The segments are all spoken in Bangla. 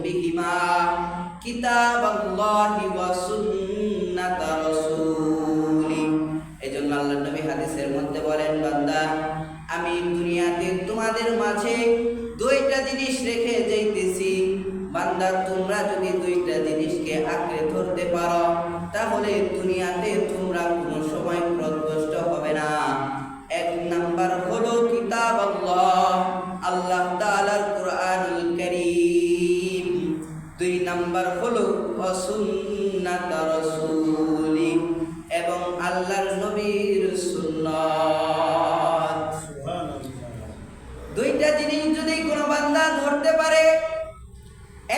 বিহিমা কিতাবাল্লাহি ওয়া সুন্নাত রাসূলি। এজন্য আল্লাহর নবী হাদিসের মধ্যে বলেন, বান্দা আমি দুনিয়াতে তোমাদের মাঝে দুইটা জিনিস রেখে যাইতেছি, বান্দা তোমরা যদি দুইটা জিনিসকে আঁকড়ে ধরতে পারো তাহলে দুনিয়াতে তোমরা কোনো সময় পথভ্রষ্ট হবে না। এক নাম্বার হলো কিতাব আল্লাহ, আল্লাহ তাআলার কুরআনুল কারীম। দুই নাম্বার হলো সুন্নাত রাসূলি, এবং আল্লাহর নবীর সুন্নাত। দুইটা জিনিস যদি কোনো বান্দা ধরতে পারে,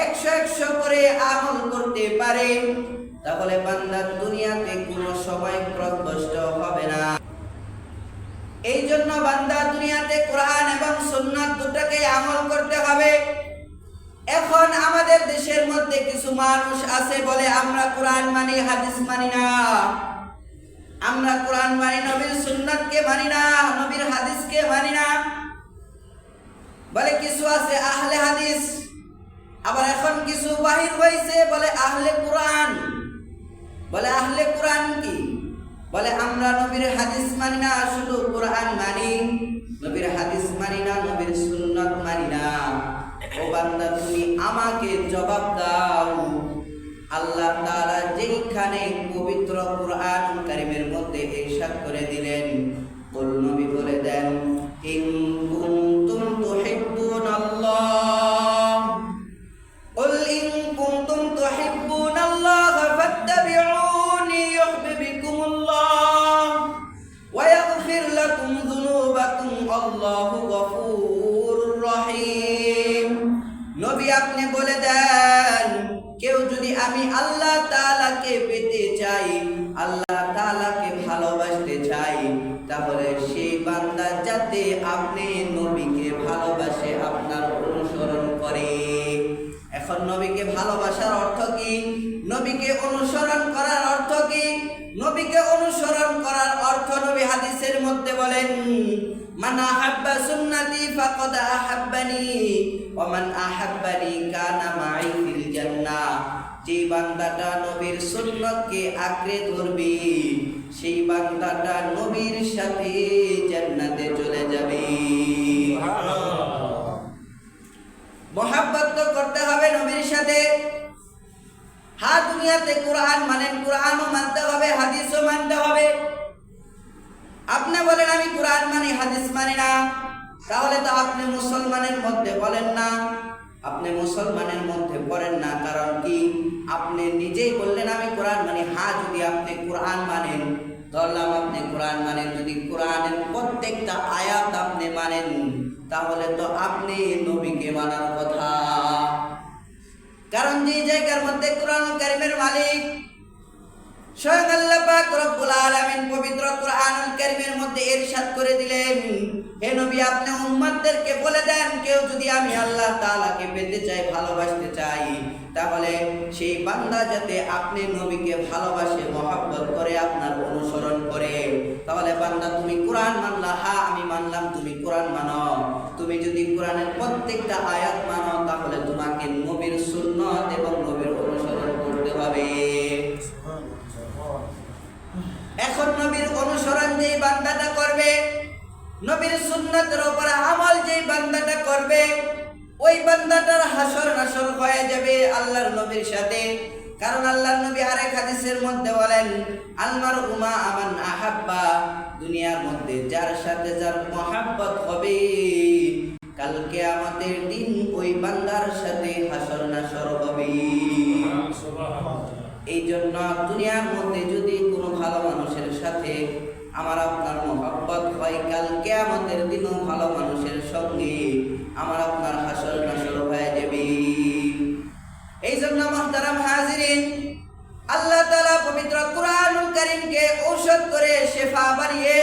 100 করে আমল করতে পারে, তাহলে বান্দা দুনিয়াতে কোনো সময় পথভ্রষ্ট হবে না। এই জন্য বান্দা দুনিয়াতে কোরআন এবং সুন্নাত দুটাকে আমল করতে হবে। এখন আমাদের দেশের মধ্যে কিছু মানুষ আছে বলে আমরা কোরআন মানি, হাদিস মানি না। আমরা কোরআন মানি, নবীর সুন্নাতকে মানি না, নবীর হাদিসকে মানি না। বলে কিছু আছে আহলে হাদিস, আবার এখন কিছু বাহির হয়েছে বলে আহলে কোরআন। বলে আহলে কোরআন কি? বলে আমরা নবীর হাদিস মানি না, শুধু কোরআন মানি, নবীর হাদিস মানি না, নবীর সুন্নাত মানি না। ও বান্দা, তুমি আমাকে জবাব দাও। আল্লাহ তাআলা যেখানে পবিত্র কোরআন কারীমের মধ্যে ইরশাদ করে দিলেন, কুল নবী বলে দেন, ইন কুনতুম তুহিব্বুনাল্লাহ, কুল ইন কুনতুম তুহিব্বুনাল্লাহ ফাত্তাবিউনি ইউহিব্বুকুমুল্লাহ ওয়া ইয়াগফির লাকুম যুনুবাকুম আল্লাহু গফুরুর রহিম। নবী আপনি বলে দেন, কেউ যদি আমি আল্লাহ তাআলাকে পেতে চাই, আল্লাহ তাআলাকে ভালোবাসতে চাই, তাহলে সেই বান্দা যাতে আপনি নবীকে ভালোবাসে, আপনার অনুসরণ করে। এখন নবীকে ভালোবাসার অর্থ কি? নবীকে অনুসরণ করার অর্থ কি? নবীকে অনুসরণ করার অর্থ নবী হাদিসের মধ্যে বলেন, মান আহাব্বা সুন্নতি ফাকাদ আহাব্বানি ওয়া মান আহাব্বানি কানা মাই ফিল জান্নাহ। যে বান্দাটা নবীর সুন্নতকে আঁকড়ে ধরবে, সেই বান্দাটা নবীর সাথে জান্নাতে চলে যাবে। মহব্বত তো করতে হবে নবীর সাথে। হ্যাঁ, দুনিয়াতে কোরআন মানেন, কোরআনও মানতে হবে, হাদিসও মানতে হবে। আপনি বলেন আমি কোরআন মানি, হাদিস মানি না, তাহলে তো আপনি মুসলমানের মধ্যে বলেন না, আপনি মুসলমানের মধ্যে পড়েন না। কারণ কি? আপনি নিজেই বললেন আমি কোরআন মানি। হ্যাঁ, যদি আপনি কোরআন মানেন, ধরলাম আপনি কোরআন মানেন, যদি কোরআনের প্রত্যেকটা আয়াত আপনি মানেন, তাহলে তো আপনি নবীকে মানার কথা। কারণ যে জায়গার মধ্যে কোরআনুল কারীমের মালিক স্বয়ং আল্লাহ পাক রব্বুল আলামিন পবিত্র কোরআনুল কারীমের মধ্যে ইরশাদ করে দিলেন, হে নবী আপনি উম্মতদেরকে বলে দেন, কেউ যদি আমি আল্লাহ তাআলাকে পেতে চাই, ভালোবাসতে চাই, তাহলে সেই বান্দা যাতে আপনি নবীকে ভালোবাসে, মহব্বত করে, আপনার অনুসরণ করে। তাহলে বান্দা তুমি কোরআন মানলা, হ্যাঁ আমি মানলাম তুমি কোরআন মানো। তুমি যদি কোরআনের প্রত্যেকটা আয়াত মানো, তাহলে তোমাকে নবীর সুন্নাত এবং নবীর অনুসরণ করতে হবে। এখন নবীর অনুসরণ যেই বান্দাটা করবে, নবীর সুন্নাতের উপর আমল যেই বান্দাটা করবে, ওই বান্দাটার হাসর নাসর হয়ে যাবে আল্লাহর নবীর সাথে। কারণ আল্লাহর নবী আরেক হাদিসের মধ্যে বলেন, আলমারউ মা আমান আহাব্বা, দুনিয়ার মধ্যে যার সাথে যার মহব্বত হবে, কাল কিয়ামতের দিন ওই বান্দার সাথে হাসর নাসর হবে। এই জন্য দুনিয়ার মধ্যে যদি কোনো ভালো মানুষের সাথে আমার আপনার মহব্বত হয়, কাল কিয়ামতের দিনও ভালো মানুষের সঙ্গে আমার আপনার হাসর নাসর হয়ে যাবে। এই জন্য মুহতারাম হাজিরিন, আল্লাহ তাআলা পবিত্র কোরআনুল কারীমকে ঔষধ করে শিফা বানিয়ে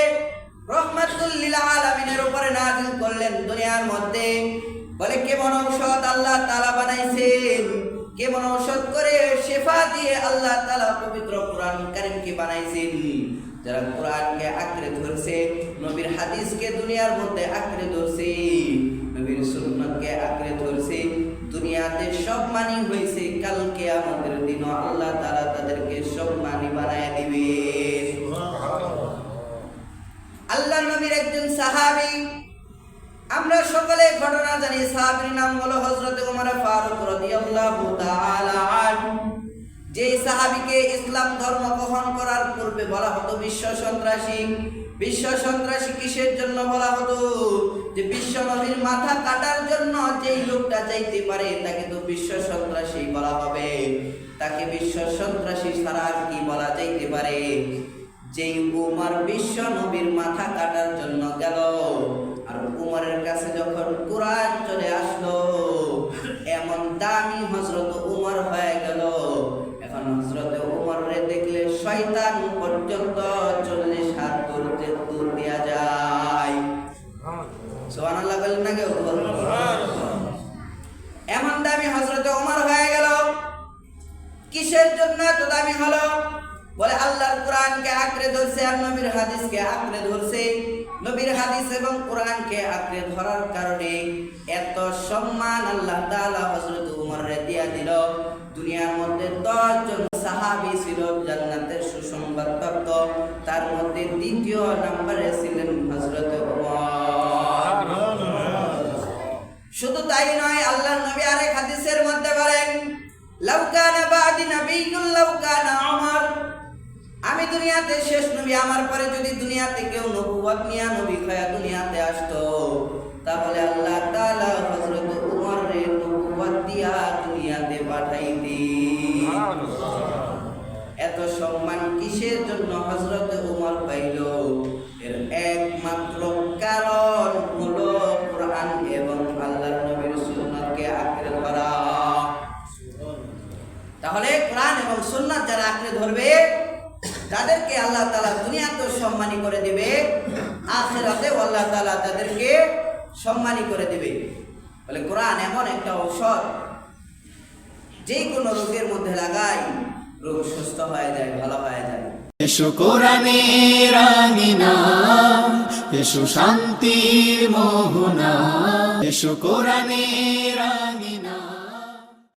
রহমাতুল লিল আলামিনের উপরে নাযিল করলেন দুনিয়ার মধ্যে। বলে কেমন ঔষধ আল্লাহ তাআলা বানাইছেন, কেমন ঔষধ করে শিফা দিয়ে আল্লাহ তাআলা পবিত্র কোরআনুল কারীমকে বানাইছেন। যারা কোরআনকে আঁকড়ে ধরছে, নবীর হাদিসকে দুনিয়ার মধ্যে আঁকড়ে ধরছে, নবীর সুন্নাতকে আঁকড়ে ধরছে, দুনিয়াতে সম্মানী হয়েছে, কালকে আমাদের দিন আল্লাহ তাআলা তাদেরকে সম্মানী বানায় দিবে। আল্লাহ নবীর একজন সাহাবী, আমরা সকলে ঘটনা জানি, সাহাবীর নাম হলো হযরত ওমর ফারুক রাদিয়াল্লাহু তাআলা আনহু। যে সাহাবীকে ইসলাম ধর্ম গ্রহণ করার পূর্বে বলা হতো বিশ্ব সন্ত্রাসী। বিশ্ব সন্ত্রাসী কিসের জন্য বলা হতো? যে বিশ্ব নবীর মাথা কাটার জন্য যেই লোকটা চাইতে পারে তাকে তো বিশ্ব সন্ত্রাসী বলা হবে। তাকে বিশ্ব সন্ত্রাসী ছাড়া আর কি বলা যাইতে পারে? যেই উমর বিশ্ব নবীর মাথা কাটার জন্য গেল, আর উমরের কাছে যখন কুরআন চলে আসলো, এমন দামি হযরত উমর হয়ে গেল। এখন হযরত উমরে দেখলে শয়তান পর্যন্ত 40 হাত দূর দেয়া যায়। সুবহানাল্লাহ বলেন না কেউ? এমন দামি হযরত উমর হয়ে গেল। কিসের জন্য এত দামি হলো? বলে আল্লাহর কোরআনকে আঁকড়ে ধরছে আর নবীর হাদিসকে আঁকড়ে ধরছে। নবীর হাদিস এবং কোরআনকে আঁকড়ে ধরার কারণে এত সম্মান আল্লাহ তাআলা হযরত উমরকে দিয়া দিল। দুনিয়ার মধ্যে 10 জন সাহাবী ছিল জান্নাতের সুসংবাদ প্রাপ্ত, তার মধ্যে দ্বিতীয় নম্বরে ছিলেন হযরত উমর। শুধু তাই নয়, আল্লাহর নবী আরেক হাদিসের মধ্যে বলেন, লাউ কানা বাদি নাবিয়্যুন লাউ কানা উমর। আমি দুনিয়াতে শেষ নবী, আমার পরে যদি দুনিয়াতে কেউ নবুয়ত নিয়ে নবী হয়ে দুনিয়াতে আসতো, তাহলে আল্লাহ তাআলা হযরত উমরকে নবুয়ত দিয়া দুনিয়াতে পাঠাইতেন। এত সম্মান কিসের জন্য হযরত উমর পাইল? এর একমাত্র কারণ হলো কোরআন এবং আল্লাহর নবীর সুন্নাতকে আঁকড়ে ধরা। তাহলে কোরআন এবং সুন্নাত যারা আঁকড়ে ধরবে তাদেরকে আল্লাহ তাআলা দুনিয়াতে সম্মানী করে দিবে, আখিরাতে আল্লাহ তাআলা তাদেরকে সম্মানী করে দিবে। বলে কোরআন এমন একটা ঔষধ, যে কোনো রোগের মধ্যে লাগাই রোগ সুস্থ হয়ে যায়, ভালো হয়ে যায়। এসো কোরআনের আঙিনা, এসো শান্তির মোহনা, এসো কোরআনের আঙিনা।